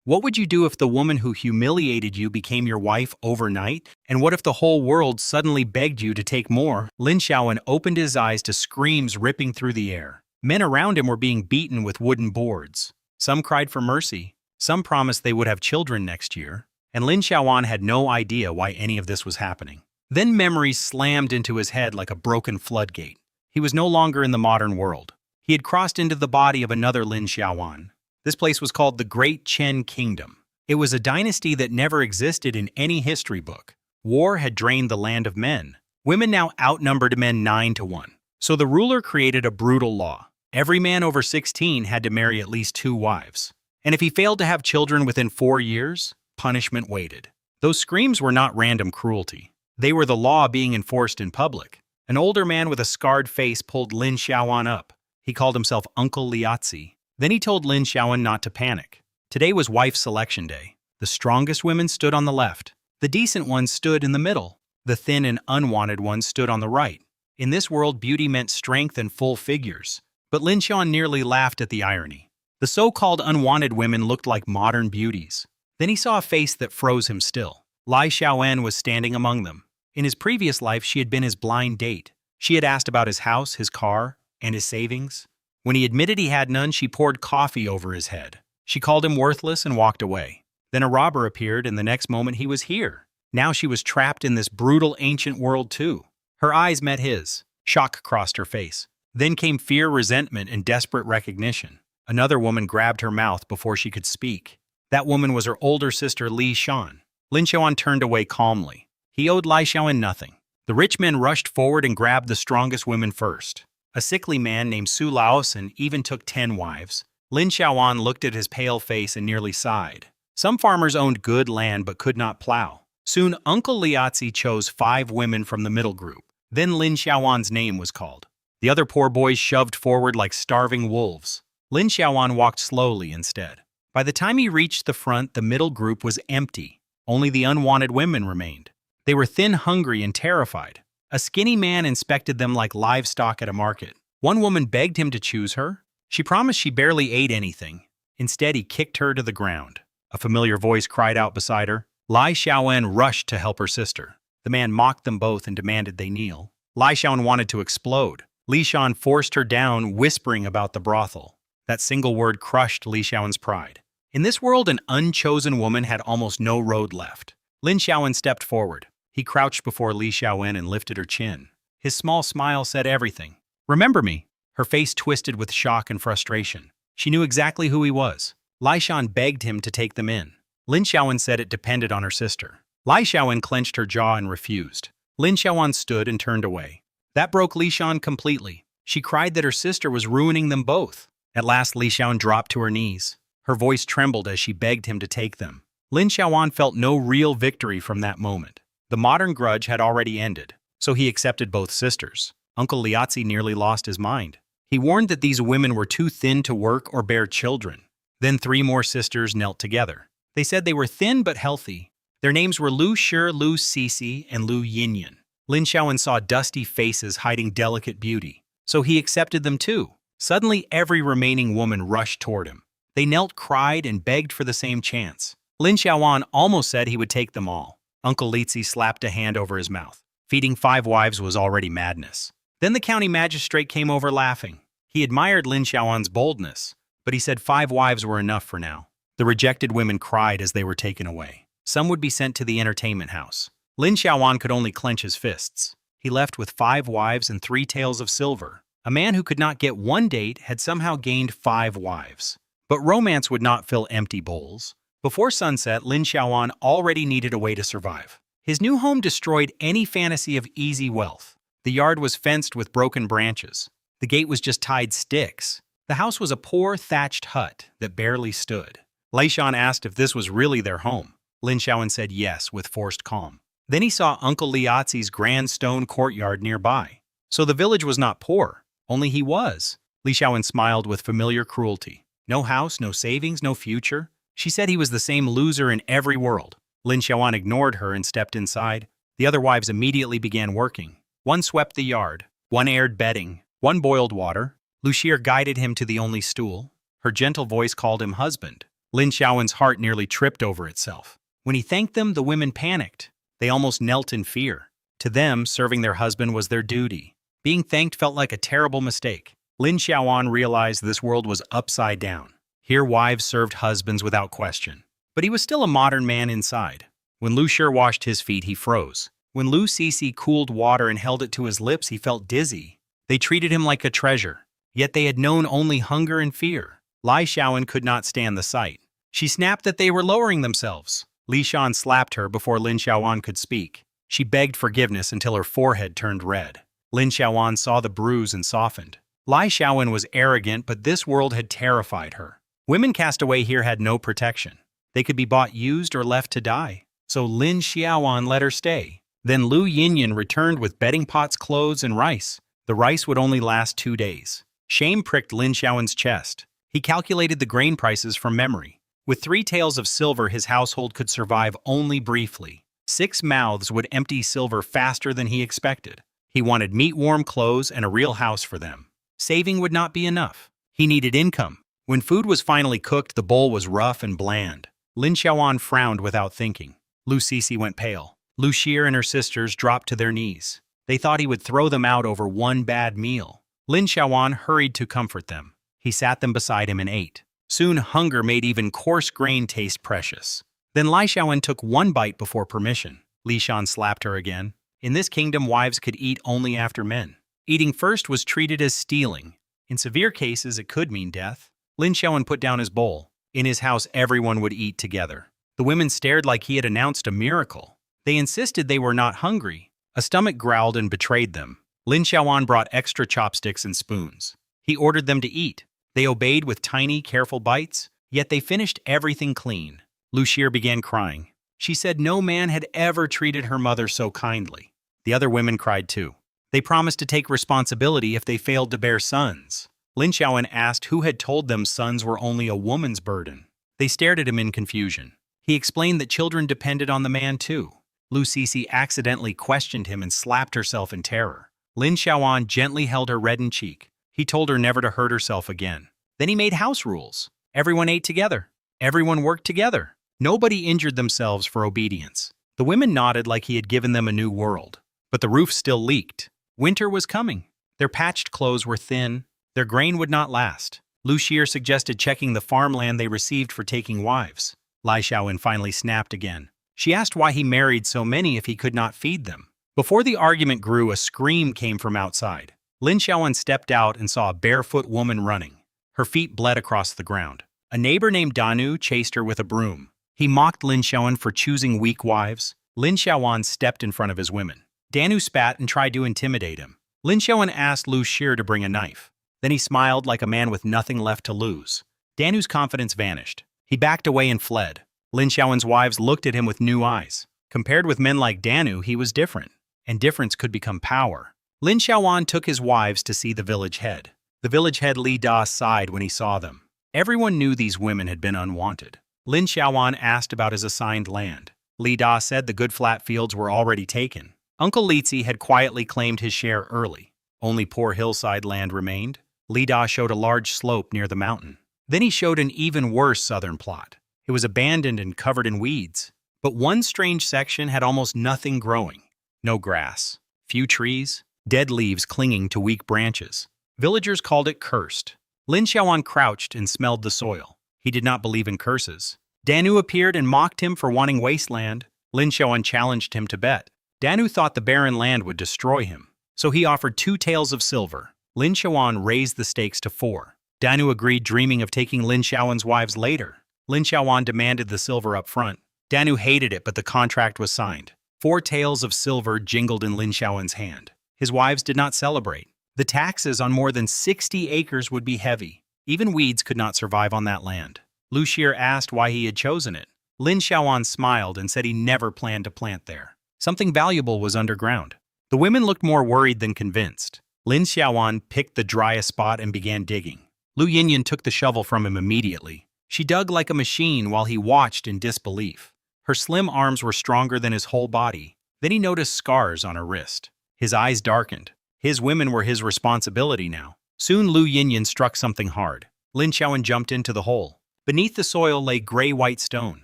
What would you do if the woman who humiliated you became your wife overnight? And what if the whole world suddenly begged you to take more? Lin Xiaoan opened his eyes to screams ripping through the air. Men around him were being beaten with wooden boards. Some cried for mercy. Some promised they would have children next year. And Lin Xiaoan had no idea why any of this was happening. Then memories slammed into his head like a broken floodgate. He was no longer in the modern world. He had crossed into the body of another Lin Xiaoan. This place was called the Great Chen Kingdom. It was a dynasty that never existed in any history book. War had drained the land of men. Women now outnumbered men 9-1. So the ruler created a brutal law. Every man over 16 had to marry at least 2 wives. And if he failed to have children within 4 years, punishment waited. Those screams were not random cruelty. They were the law being enforced in public. An older man with a scarred face pulled Lin Xiaoan up. He called himself Uncle Liazi. Then he told Lin Xiaoan not to panic. Today was wife selection day. The strongest women stood on the left. The decent ones stood in the middle. The thin and unwanted ones stood on the right. In this world, beauty meant strength and full figures. But Lin Xiaoan nearly laughed at the irony. The so-called unwanted women looked like modern beauties. Then he saw a face that froze him still. Lin Xiaoan was standing among them. In his previous life, she had been his blind date. She had asked about his house, his car, and his savings. When he admitted he had none, she poured coffee over his head. She called him worthless and walked away. Then a robber appeared, and the next moment he was here. Now she was trapped in this brutal ancient world too. Her eyes met his. Shock crossed her face. Then came fear, resentment, and desperate recognition. Another woman grabbed her mouth before she could speak. That woman was her older sister, Lin Xiaoan. Lin Xiaoan turned away calmly. He owed Lin Xiaoan nothing. The rich men rushed forward and grabbed the strongest women first. A sickly man named Su Laosan even took 10 wives. Lin Xiaoan looked at his pale face and nearly sighed. Some farmers owned good land but could not plow. Soon, Uncle Liazi chose 5 women from the middle group. Then Lin Xiaoan's name was called. The other poor boys shoved forward like starving wolves. Lin Xiaoan walked slowly instead. By the time he reached the front, the middle group was empty. Only the unwanted women remained. They were thin, hungry, and terrified. A skinny man inspected them like livestock at a market. One woman begged him to choose her. She promised she barely ate anything. Instead, he kicked her to the ground. A familiar voice cried out beside her. Lin Xiaoan rushed to help her sister. The man mocked them both and demanded they kneel. Lin Xiaoan wanted to explode. Lin Xiaoan forced her down, whispering about the brothel. That single word crushed Lin Xiaoan's pride. In this world, an unchosen woman had almost no road left. Lin Xiaoan stepped forward. He crouched before Lin Xiaoan and lifted her chin. His small smile said everything. Remember me? Her face twisted with shock and frustration. She knew exactly who he was. Lin Xiaoan begged him to take them in. Lin Xiaoan said it depended on her sister. Lin Xiaoan clenched her jaw and refused. Lin Xiaoan stood and turned away. That broke Lin Xiaoan completely. She cried that her sister was ruining them both. At last, Lin Xiaoan dropped to her knees. Her voice trembled as she begged him to take them. Lin Xiaoan felt no real victory from that moment. The modern grudge had already ended, so he accepted both sisters. Uncle Liazi nearly lost his mind. He warned that these women were too thin to work or bear children. Then 3 more sisters knelt together. They said they were thin but healthy. Their names were Lu Shi, Lu Sisi, and Lu Yinyan. Lin Xiaoan saw dusty faces hiding delicate beauty, so he accepted them too. Suddenly, every remaining woman rushed toward him. They knelt, cried, and begged for the same chance. Lin Xiaoan almost said he would take them all. Uncle Liazi slapped a hand over his mouth. Feeding 5 wives was already madness. Then the county magistrate came over laughing. He admired Lin Xiaoan's boldness, but he said 5 wives were enough for now. The rejected women cried as they were taken away. Some would be sent to the entertainment house. Lin Xiaoan could only clench his fists. He left with 5 wives and 3 taels of silver. A man who could not get 1 date had somehow gained 5 wives. But romance would not fill empty bowls. Before sunset, Lin Xiaoan already needed a way to survive. His new home destroyed any fantasy of easy wealth. The yard was fenced with broken branches. The gate was just tied sticks. The house was a poor thatched hut that barely stood. Lin Xiaoan asked if this was really their home. Lin Xiaoan said yes with forced calm. Then he saw Uncle Liazi's grand stone courtyard nearby. So the village was not poor, only he was. Lin Xiaoan smiled with familiar cruelty. No house, no savings, no future. She said he was the same loser in every world. Lin Xiaoan ignored her and stepped inside. The other wives immediately began working. One swept the yard, one aired bedding, one boiled water. Lu Shi guided him to the only stool. Her gentle voice called him husband. Lin Xiaoan's heart nearly tripped over itself. When he thanked them, the women panicked. They almost knelt in fear. To them, serving their husband was their duty. Being thanked felt like a terrible mistake. Lin Xiaoan realized this world was upside down. Here wives served husbands without question. But he was still a modern man inside. When Lu Shi washed his feet, he froze. When Lu Sisi cooled water and held it to his lips, he felt dizzy. They treated him like a treasure. Yet they had known only hunger and fear. Lin Xiaoan could not stand the sight. She snapped that they were lowering themselves. Li Shan slapped her before Lin Xiaoan could speak. She begged forgiveness until her forehead turned red. Lin Xiaoan saw the bruise and softened. Lin Xiaoan was arrogant, but this world had terrified her. Women cast away here had no protection. They could be bought used or left to die. So Lin Xiaoan let her stay. Then Lu Yinyan returned with bedding pots, clothes, and rice. The rice would only last 2 days. Shame pricked Lin Xiaoan's chest. He calculated the grain prices from memory. With 3 taels of silver, his household could survive only briefly. 6 mouths would empty silver faster than he expected. He wanted meat, warm clothes, and a real house for them. Saving would not be enough. He needed income. When food was finally cooked, the bowl was rough and bland. Lin Xiaoan frowned without thinking. Lu Sisi went pale. Lu Shi and her sisters dropped to their knees. They thought he would throw them out over one bad meal. Lin Xiaoan hurried to comfort them. He sat them beside him and ate. Soon hunger made even coarse grain taste precious. Then Lin Xiaoan took 1 bite before permission. Li Shan slapped her again. In this kingdom, wives could eat only after men. Eating first was treated as stealing. In severe cases, it could mean death. Lin Xiaoan put down his bowl. In his house, everyone would eat together. The women stared like he had announced a miracle. They insisted they were not hungry. A stomach growled and betrayed them. Lin Xiaoan brought extra chopsticks and spoons. He ordered them to eat. They obeyed with tiny, careful bites, yet they finished everything clean. Lu Shi began crying. She said no man had ever treated her mother so kindly. The other women cried too. They promised to take responsibility if they failed to bear sons. Lin Xiaoan asked who had told them sons were only a woman's burden. They stared at him in confusion. He explained that children depended on the man too. Lu Sisi accidentally questioned him and slapped herself in terror. Lin Xiaoan gently held her reddened cheek. He told her never to hurt herself again. Then he made house rules. Everyone ate together. Everyone worked together. Nobody injured themselves for obedience. The women nodded like he had given them a new world. But the roof still leaked. Winter was coming. Their patched clothes were thin. Their grain would not last. Lu Shi suggested checking the farmland they received for taking wives. Lin Xiaoan finally snapped again. She asked why he married so many if he could not feed them. Before the argument grew, a scream came from outside. Lin Xiaoan stepped out and saw a barefoot woman running. Her feet bled across the ground. A neighbor named Danu chased her with a broom. He mocked Lin Xiaoan for choosing weak wives. Lin Xiaoan stepped in front of his women. Danu spat and tried to intimidate him. Lin Xiaoan asked Lu Shi to bring a knife. Then he smiled like a man with nothing left to lose. Danu's confidence vanished. He backed away and fled. Lin Xiaoan's wives looked at him with new eyes. Compared with men like Danu, he was different. And difference could become power. Lin Xiaoan took his wives to see the village head. The village head Li Da sighed when he saw them. Everyone knew these women had been unwanted. Lin Xiaoan asked about his assigned land. Li Da said the good flat fields were already taken. Uncle Lizi had quietly claimed his share early. Only poor hillside land remained. Li Da showed a large slope near the mountain. Then he showed an even worse southern plot. It was abandoned and covered in weeds. But one strange section had almost nothing growing. No grass, few trees, dead leaves clinging to weak branches. Villagers called it cursed. Lin Xiaoan crouched and smelled the soil. He did not believe in curses. Danu appeared and mocked him for wanting wasteland. Lin Xiaoan challenged him to bet. Danu thought the barren land would destroy him. So he offered 2 taels of silver. Lin Xiaoan raised the stakes to 4. Danu agreed, dreaming of taking Lin Xiaoan's wives later. Lin Xiaoan demanded the silver up front. Danu hated it, but the contract was signed. 4 taels of silver jingled in Lin Xiaoan's hand. His wives did not celebrate. The taxes on more than 60 acres would be heavy. Even weeds could not survive on that land. Lu Shi asked why he had chosen it. Lin Xiaoan smiled and said he never planned to plant there. Something valuable was underground. The women looked more worried than convinced. Lin Xiaoan picked the driest spot and began digging. Lu Yinyan took the shovel from him immediately. She dug like a machine while he watched in disbelief. Her slim arms were stronger than his whole body. Then he noticed scars on her wrist. His eyes darkened. His women were his responsibility now. Soon Lu Yinyan struck something hard. Lin Xiaoan jumped into the hole. Beneath the soil lay gray-white stone.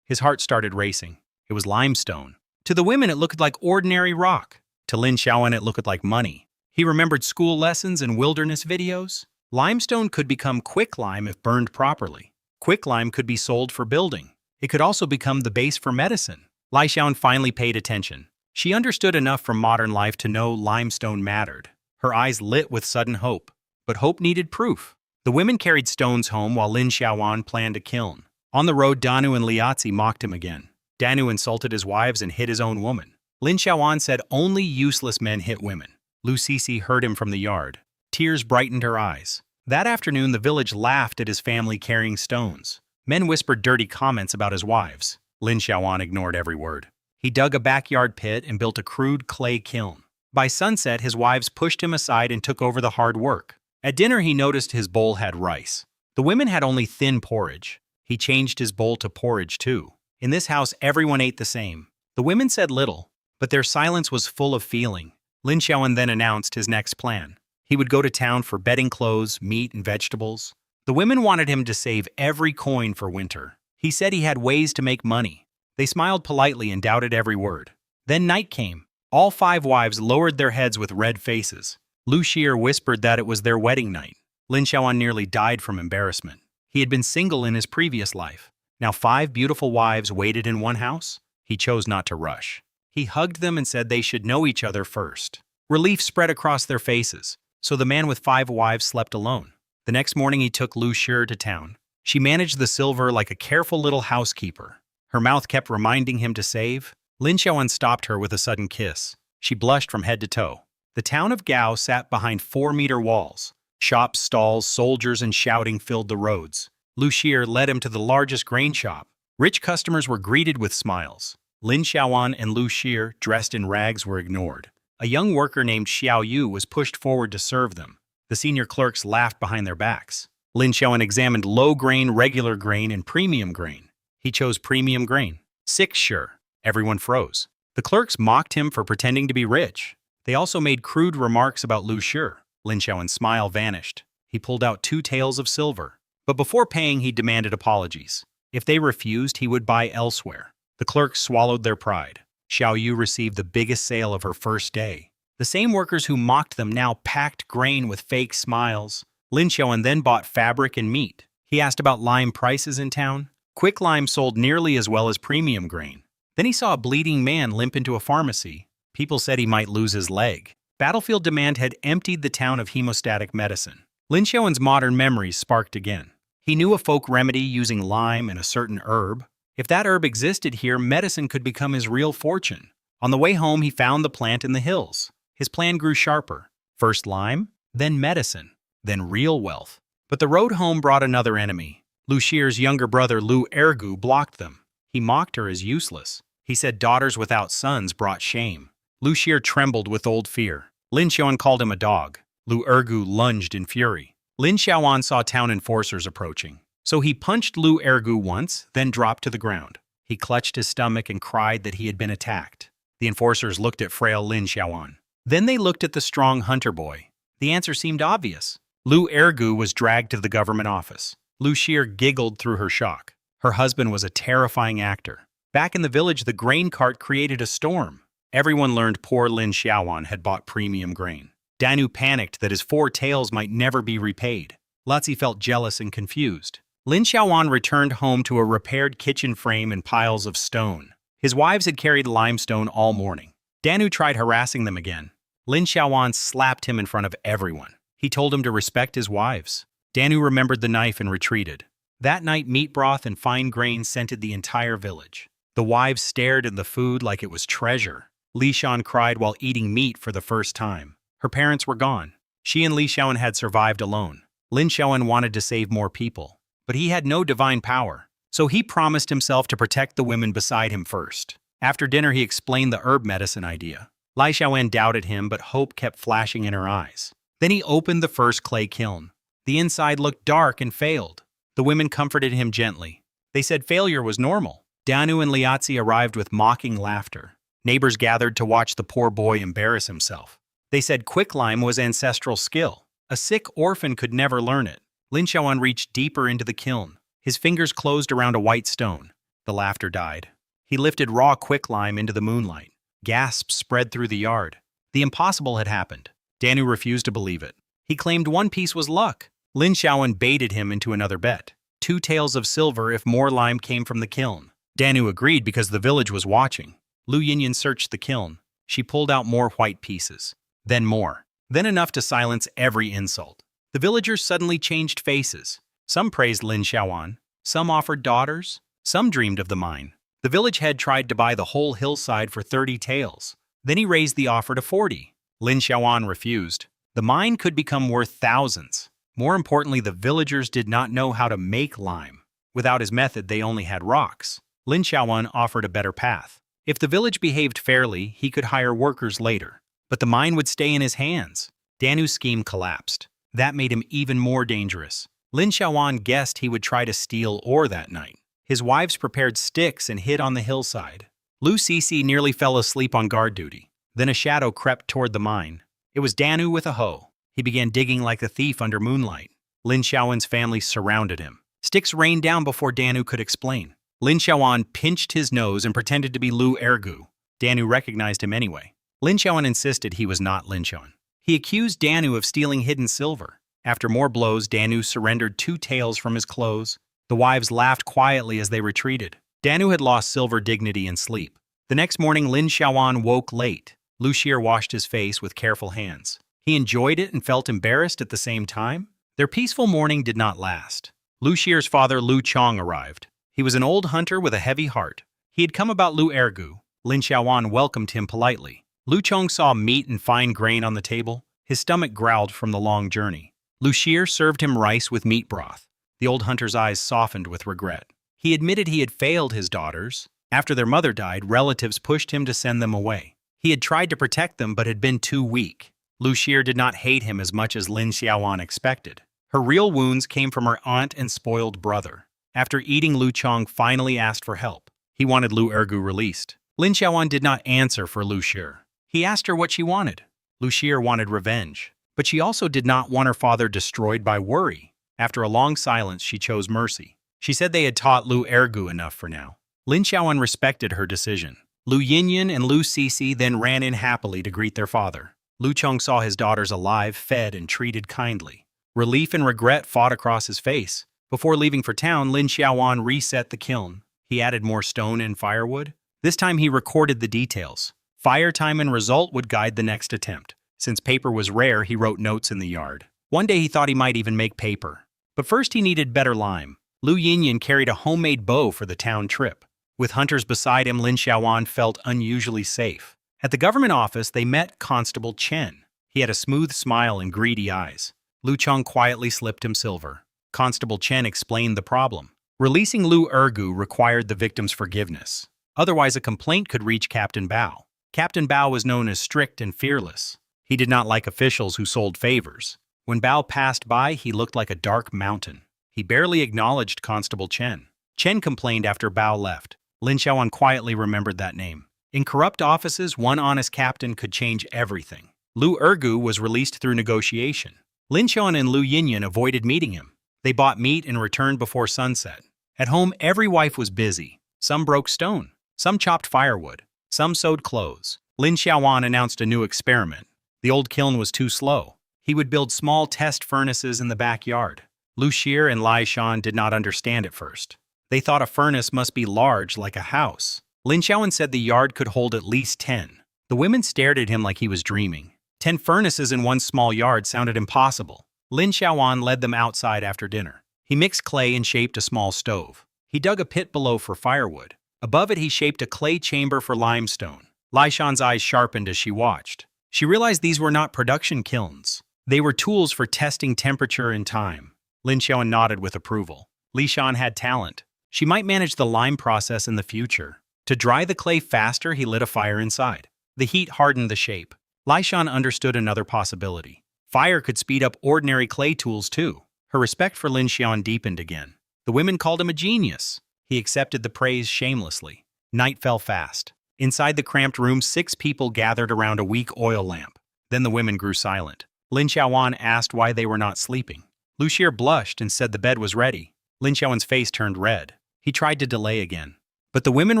His heart started racing. It was limestone. To the women, it looked like ordinary rock. To Lin Xiaoan, it looked like money. He remembered school lessons and wilderness videos. Limestone could become quicklime if burned properly. Quicklime could be sold for building. It could also become the base for medicine. Lin Xiaoan finally paid attention. She understood enough from modern life to know limestone mattered. Her eyes lit with sudden hope. But hope needed proof. The women carried stones home while Lin Xiaoan planned a kiln. On the road, Danu and Liazi mocked him again. Danu insulted his wives and hit his own woman. Lin Xiaoan said only useless men hit women. Lu Sisi heard him from the yard. Tears brightened her eyes. That afternoon, the village laughed at his family carrying stones. Men whispered dirty comments about his wives. Lin Xiaoan ignored every word. He dug a backyard pit and built a crude clay kiln. By sunset, his wives pushed him aside and took over the hard work. At dinner, he noticed his bowl had rice. The women had only thin porridge. He changed his bowl to porridge too. In this house, everyone ate the same. The women said little, but their silence was full of feeling. Lin Xiaoan then announced his next plan. He would go to town for bedding clothes, meat, and vegetables. The women wanted him to save every coin for winter. He said he had ways to make money. They smiled politely and doubted every word. Then night came. All 5 wives lowered their heads with red faces. Lu Xir whispered that it was their wedding night. Lin Xiaoan nearly died from embarrassment. He had been single in his previous life. Now 5 beautiful wives waited in one house? He chose not to rush. He hugged them and said they should know each other first. Relief spread across their faces, so the man with 5 wives slept alone. The next morning he took Lu Xir to town. She managed the silver like a careful little housekeeper. Her mouth kept reminding him to save. Lin Xiaoan stopped her with a sudden kiss. She blushed from head to toe. The town of Gao sat behind 4-meter walls. Shops, stalls, soldiers, and shouting filled the roads. Lu Xir led him to the largest grain shop. Rich customers were greeted with smiles. Lin Xiaoan and Lu Xir, dressed in rags, were ignored. A young worker named Xiao Yu was pushed forward to serve them. The senior clerks laughed behind their backs. Lin Xiaoan examined low grain, regular grain, and premium grain. He chose premium grain. 6 sure. Everyone froze. The clerks mocked him for pretending to be rich. They also made crude remarks about Lu Xir. Lin Xiaoan's smile vanished. He pulled out 2 taels of silver. But before paying, he demanded apologies. If they refused, he would buy elsewhere. The clerks swallowed their pride. Xiao Yu received the biggest sale of her first day. The same workers who mocked them now packed grain with fake smiles. Lin Xiaoan then bought fabric and meat. He asked about lime prices in town. Quicklime sold nearly as well as premium grain. Then he saw a bleeding man limp into a pharmacy. People said he might lose his leg. Battlefield demand had emptied the town of hemostatic medicine. Lin Xiaoan's modern memories sparked again. He knew a folk remedy using lime and a certain herb. If that herb existed here, medicine could become his real fortune. On the way home, he found the plant in the hills. His plan grew sharper. First lime, then medicine, then real wealth. But the road home brought another enemy. Lu Xir's younger brother Lu Ergu blocked them. He mocked her as useless. He said daughters without sons brought shame. Lu Xir trembled with old fear. Lin Xiaoan called him a dog. Lu Ergu lunged in fury. Lin Xiaoan saw town enforcers approaching. So he punched Lu Ergu once, then dropped to the ground. He clutched his stomach and cried that he had been attacked. The enforcers looked at frail Lin Xiaoan. Then they looked at the strong hunter boy. The answer seemed obvious. Lu Ergu was dragged to the government office. Lu Xir giggled through her shock. Her husband was a terrifying actor. Back in the village, the grain cart created a storm. Everyone learned poor Lin Xiaoan had bought premium grain. Danu panicked that his 4 taels might never be repaid. Liazi felt jealous and confused. Lin Xiaoan returned home to a repaired kitchen frame and piles of stone. His wives had carried limestone all morning. Danu tried harassing them again. Lin Xiaoan slapped him in front of everyone. He told him to respect his wives. Danu remembered the knife and retreated. That night, meat broth and fine grain scented the entire village. The wives stared at the food like it was treasure. Li Xiaoan cried while eating meat for the first time. Her parents were gone. She and Li Xiaoan had survived alone. Lin Xiaoan wanted to save more people, but he had no divine power. So he promised himself to protect the women beside him first. After dinner, he explained the herb medicine idea. Li Xiaoan doubted him, but hope kept flashing in her eyes. Then he opened the first clay kiln. The inside looked dark and failed. The women comforted him gently. They said failure was normal. Danu and Liazi arrived with mocking laughter. Neighbors gathered to watch the poor boy embarrass himself. They said quicklime was ancestral skill. A sick orphan could never learn it. Lin Xiaoan reached deeper into the kiln. His fingers closed around a white stone. The laughter died. He lifted raw quicklime into the moonlight. Gasps spread through the yard. The impossible had happened. Danu refused to believe it. He claimed one piece was luck. Lin Xiaoan baited him into another bet. 2 taels of silver if more lime came from the kiln. Danu agreed because the village was watching. Lu Yinyan searched the kiln. She pulled out more white pieces. Then more. Then enough to silence every insult. The villagers suddenly changed faces. Some praised Lin Xiaoan. Some offered daughters. Some dreamed of the mine. The village head tried to buy the whole hillside for 30 taels. Then he raised the offer to 40. Lin Xiaoan refused. The mine could become worth thousands. More importantly, the villagers did not know how to make lime. Without his method, they only had rocks. Lin Xiaoan offered a better path. If the village behaved fairly, he could hire workers later. But the mine would stay in his hands. Danu's scheme collapsed. That made him even more dangerous. Lin Xiaoan guessed he would try to steal ore that night. His wives prepared sticks and hid on the hillside. Lu Cece nearly fell asleep on guard duty. Then a shadow crept toward the mine. It was Danu with a hoe. He began digging like a thief under moonlight. Lin Xiaoan's family surrounded him. Sticks rained down before Danu could explain. Lin Xiaoan pinched his nose and pretended to be Lu Ergu. Danu recognized him anyway. Lin Xiaoan insisted he was not Lin Xiaoan. He accused Danu of stealing hidden silver. After more blows, Danu surrendered 2 taels from his clothes. The wives laughed quietly as they retreated. Danu had lost silver dignity in sleep. The next morning, Lin Xiaoan woke late. Lu Xir washed his face with careful hands. He enjoyed it and felt embarrassed at the same time. Their peaceful morning did not last. Lu Xir's father, Lu Chong, arrived. He was an old hunter with a heavy heart. He had come about Lu Ergu. Lin Xiaoan welcomed him politely. Lu Chong saw meat and fine grain on the table. His stomach growled from the long journey. Lu Xir served him rice with meat broth. The old hunter's eyes softened with regret. He admitted he had failed his daughters. After their mother died, relatives pushed him to send them away. He had tried to protect them but had been too weak. Lu Xir did not hate him as much as Lin Xiaoan expected. Her real wounds came from her aunt and spoiled brother. After eating, Lu Chong finally asked for help. He wanted Lu Ergu released. Lin Xiaoan did not answer for Lu Xir. He asked her what she wanted. Lu Xir wanted revenge, but she also did not want her father destroyed by worry. After a long silence, she chose mercy. She said they had taught Lu Ergu enough for now. Lin Xiaoan respected her decision. Lu Yinyan and Lu Cece then ran in happily to greet their father. Lu Chong saw his daughters alive, fed, and treated kindly. Relief and regret fought across his face. Before leaving for town, Lin Xiaoan reset the kiln. He added more stone and firewood. This time he recorded the details. Fire time and result would guide the next attempt. Since paper was rare, he wrote notes in the yard. One day he thought he might even make paper. But first he needed better lime. Lu Yinyan carried a homemade bow for the town trip. With hunters beside him, Lin Xiaoan felt unusually safe. At the government office, they met Constable Chen. He had a smooth smile and greedy eyes. Lu Chong quietly slipped him silver. Constable Chen explained the problem. Releasing Lu Ergu required the victim's forgiveness. Otherwise, a complaint could reach Captain Bao. Captain Bao was known as strict and fearless. He did not like officials who sold favors. When Bao passed by, he looked like a dark mountain. He barely acknowledged Constable Chen. Chen complained after Bao left. Lin Xiaoan quietly remembered that name. In corrupt offices, one honest captain could change everything. Lu Ergu was released through negotiation. Lin Xiaoan and Lu Yinyan avoided meeting him. They bought meat and returned before sunset. At home, every wife was busy. Some broke stone. Some chopped firewood. Some sewed clothes. Lin Xiaoan announced a new experiment. The old kiln was too slow. He would build small test furnaces in the backyard. Lu Xir and Lai Shan did not understand at first. They thought a furnace must be large like a house. Lin Xiaoan said the yard could hold at least 10. The women stared at him like he was dreaming. 10 furnaces in one small yard sounded impossible. Lin Xiaoan led them outside after dinner. He mixed clay and shaped a small stove. He dug a pit below for firewood. Above it, he shaped a clay chamber for limestone. Lai Shan's eyes sharpened as she watched. She realized these were not production kilns. They were tools for testing temperature and time. Lin Xiaoan nodded with approval. Li Shan had talent. She might manage the lime process in the future. To dry the clay faster, he lit a fire inside. The heat hardened the shape. Lai Shan understood another possibility. Fire could speed up ordinary clay tools too. Her respect for Lin Xiaoan deepened again. The women called him a genius. He accepted the praise shamelessly. Night fell fast. Inside the cramped room, 6 people gathered around a weak oil lamp. Then the women grew silent. Lin Xiaoan asked why they were not sleeping. Lu Xir blushed and said the bed was ready. Lin Xiaoan's face turned red. He tried to delay again. But the women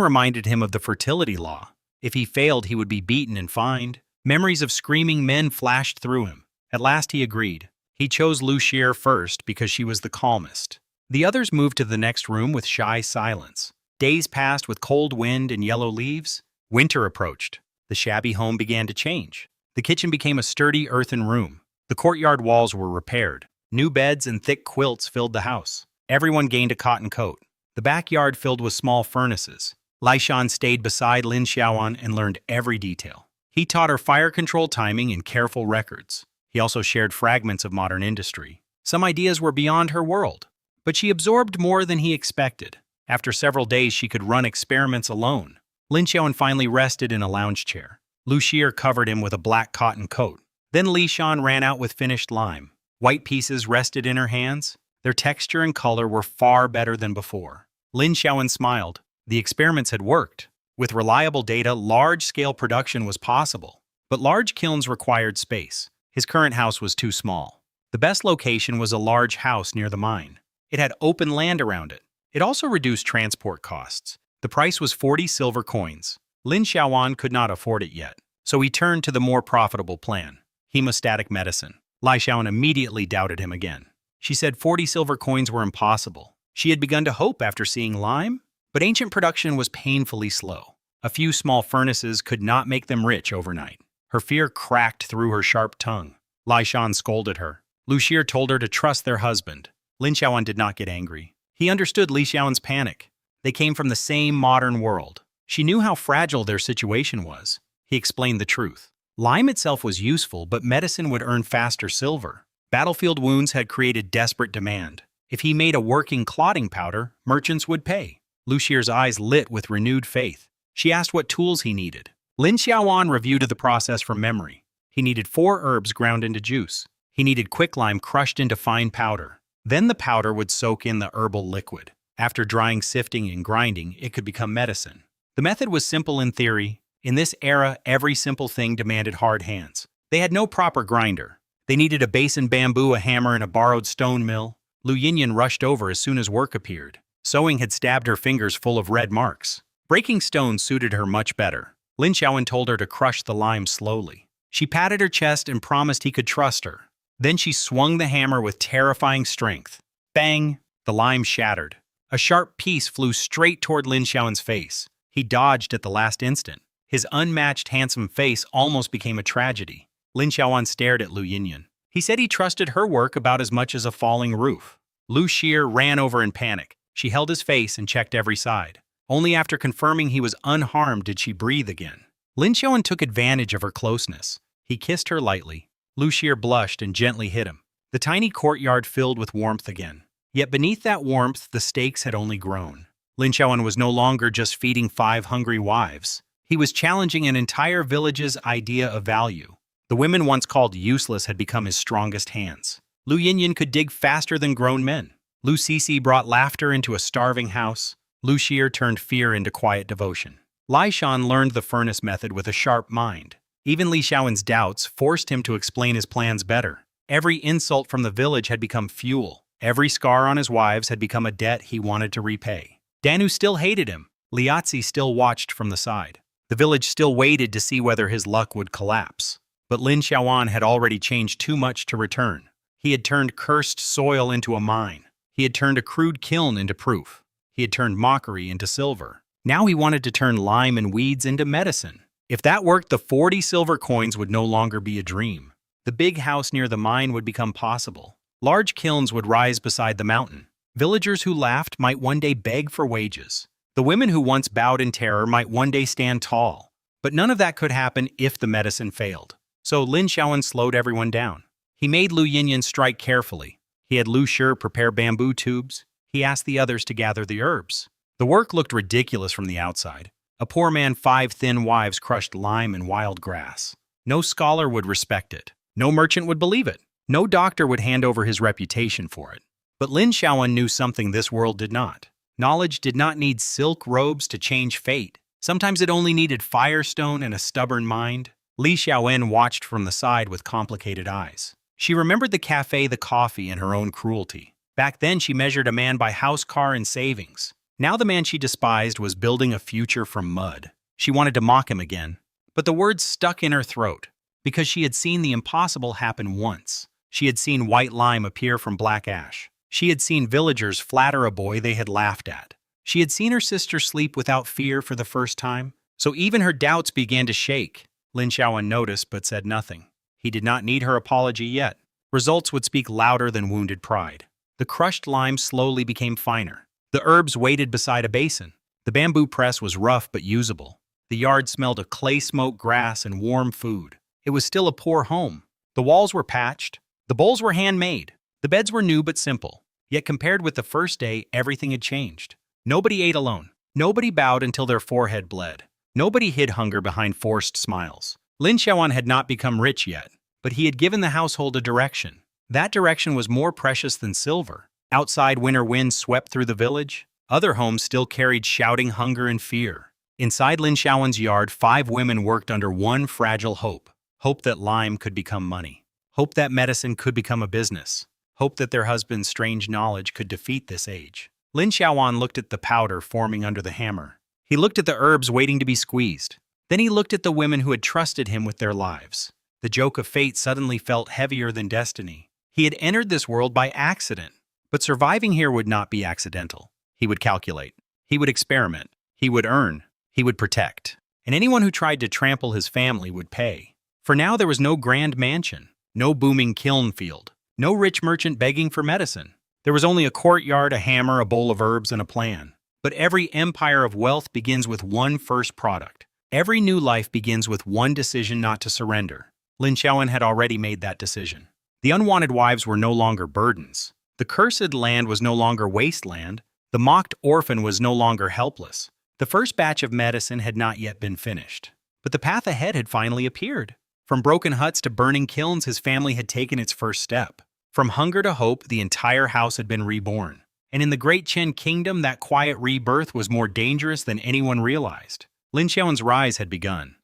reminded him of the fertility law. If he failed, he would be beaten and fined. Memories of screaming men flashed through him. At last he agreed. He chose Lu Xie first because she was the calmest. The others moved to the next room with shy silence. Days passed with cold wind and yellow leaves. Winter approached. The shabby home began to change. The kitchen became a sturdy earthen room. The courtyard walls were repaired. New beds and thick quilts filled the house. Everyone gained a cotton coat. The backyard filled with small furnaces. Lin Xiaoan stayed beside Lin Xiaoan and learned every detail. He taught her fire control timing and careful records. He also shared fragments of modern industry. Some ideas were beyond her world, but she absorbed more than he expected. After several days, she could run experiments alone. Lin Xiaoan finally rested in a lounge chair. Lu Xie covered him with a black cotton coat. Then Li Xiaoan ran out with finished lime. White pieces rested in her hands. Their texture and color were far better than before. Lin Xiaoan smiled. The experiments had worked. With reliable data, large-scale production was possible. But large kilns required space. His current house was too small. The best location was a large house near the mine. It had open land around it. It also reduced transport costs. The price was 40 silver coins. Lin Xiaoan could not afford it yet, so he turned to the more profitable plan, hemostatic medicine. Lin Xiaoan immediately doubted him again. She said 40 silver coins were impossible. She had begun to hope after seeing lime, but ancient production was painfully slow. A few small furnaces could not make them rich overnight. Her fear cracked through her sharp tongue. Lin Xiaoan scolded her. Lu Xie told her to trust their husband. Lin Xiaoan did not get angry. He understood Li Xiaoan's panic. They came from the same modern world. She knew how fragile their situation was. He explained the truth. Lime itself was useful, but medicine would earn faster silver. Battlefield wounds had created desperate demand. If he made a working clotting powder, merchants would pay. Lu Xie's eyes lit with renewed faith. She asked what tools he needed. Lin Xiaoan reviewed the process from memory. He needed 4 herbs ground into juice. He needed quicklime crushed into fine powder. Then the powder would soak in the herbal liquid. After drying, sifting, and grinding, it could become medicine. The method was simple in theory. In this era, every simple thing demanded hard hands. They had no proper grinder. They needed a basin bamboo, a hammer, and a borrowed stone mill. Lu Yinyan rushed over as soon as work appeared. Sewing had stabbed her fingers full of red marks. Breaking stone suited her much better. Lin Xiaoan told her to crush the lime slowly. She patted her chest and promised he could trust her. Then she swung the hammer with terrifying strength. Bang! The lime shattered. A sharp piece flew straight toward Lin Xiaoan's face. He dodged at the last instant. His unmatched handsome face almost became a tragedy. Lin Xiaoan stared at Lu Yinyan. He said he trusted her work about as much as a falling roof. Lu Xie ran over in panic. She held his face and checked every side. Only after confirming he was unharmed did she breathe again. Lin Xiaoan took advantage of her closeness. He kissed her lightly. Lu Xie blushed and gently hit him. The tiny courtyard filled with warmth again. Yet beneath that warmth, the stakes had only grown. Lin Xiaoan was no longer just feeding 5 hungry wives. He was challenging an entire village's idea of value. The women once called useless had become his strongest hands. Lu Yinyan could dig faster than grown men. Lu Sisi brought laughter into a starving house. Lu Xie turned fear into quiet devotion. Lin Xiaoan learned the furnace method with a sharp mind. Even Li Xiaoan's doubts forced him to explain his plans better. Every insult from the village had become fuel. Every scar on his wives had become a debt he wanted to repay. Danu still hated him. Liazi still watched from the side. The village still waited to see whether his luck would collapse. But Lin Xiaoan had already changed too much to return. He had turned cursed soil into a mine. He had turned a crude kiln into proof. He had turned mockery into silver. Now he wanted to turn lime and weeds into medicine. If that worked, the 40 silver coins would no longer be a dream. The big house near the mine would become possible. Large kilns would rise beside the mountain. Villagers who laughed might one day beg for wages. The women who once bowed in terror might one day stand tall. But none of that could happen if the medicine failed. So Lin Xiaoan slowed everyone down. He made Lu Yinyan strike carefully. He had Lu Xie prepare bamboo tubes. He asked the others to gather the herbs. The work looked ridiculous from the outside. A poor man, 5 thin wives crushed lime and wild grass. No scholar would respect it. No merchant would believe it. No doctor would hand over his reputation for it. But Lin Xiaoan knew something this world did not. Knowledge did not need silk robes to change fate. Sometimes it only needed firestone and a stubborn mind. Li Xiaoan watched from the side with complicated eyes. She remembered the cafe, the coffee, and her own cruelty. Back then, she measured a man by house, car, and savings. Now the man she despised was building a future from mud. She wanted to mock him again, but the words stuck in her throat, because she had seen the impossible happen once. She had seen white lime appear from black ash. She had seen villagers flatter a boy they had laughed at. She had seen her sister sleep without fear for the first time, so even her doubts began to shake. Lin Xiaoan noticed but said nothing. He did not need her apology yet. Results would speak louder than wounded pride. The crushed lime slowly became finer. The herbs waited beside a basin. The bamboo press was rough but usable. The yard smelled of clay smoke, grass, and warm food. It was still a poor home. The walls were patched. The bowls were handmade. The beds were new but simple. Yet compared with the first day, everything had changed. Nobody ate alone. Nobody bowed until their forehead bled. Nobody hid hunger behind forced smiles. Lin Xiaoan had not become rich yet, but he had given the household a direction. That direction was more precious than silver. Outside, winter winds swept through the village. Other homes still carried shouting hunger and fear. Inside Lin Xiaoan's yard, 5 women worked under one fragile hope. Hope that lime could become money. Hope that medicine could become a business. Hope that their husband's strange knowledge could defeat this age. Lin Xiaoan looked at the powder forming under the hammer. He looked at the herbs waiting to be squeezed. Then he looked at the women who had trusted him with their lives. The joke of fate suddenly felt heavier than destiny. He had entered this world by accident, but surviving here would not be accidental. He would calculate. He would experiment. He would earn. He would protect. And anyone who tried to trample his family would pay. For now there was no grand mansion, no booming kiln field, no rich merchant begging for medicine. There was only a courtyard, a hammer, a bowl of herbs, and a plan. But every empire of wealth begins with one first product. Every new life begins with one decision not to surrender. Lin Xiaoan had already made that decision. The unwanted wives were no longer burdens. The cursed land was no longer wasteland. The mocked orphan was no longer helpless. The first batch of medicine had not yet been finished. But the path ahead had finally appeared. From broken huts to burning kilns, his family had taken its first step. From hunger to hope, the entire house had been reborn. And in the Great Chen Kingdom, that quiet rebirth was more dangerous than anyone realized. Lin Xiaoan's rise had begun.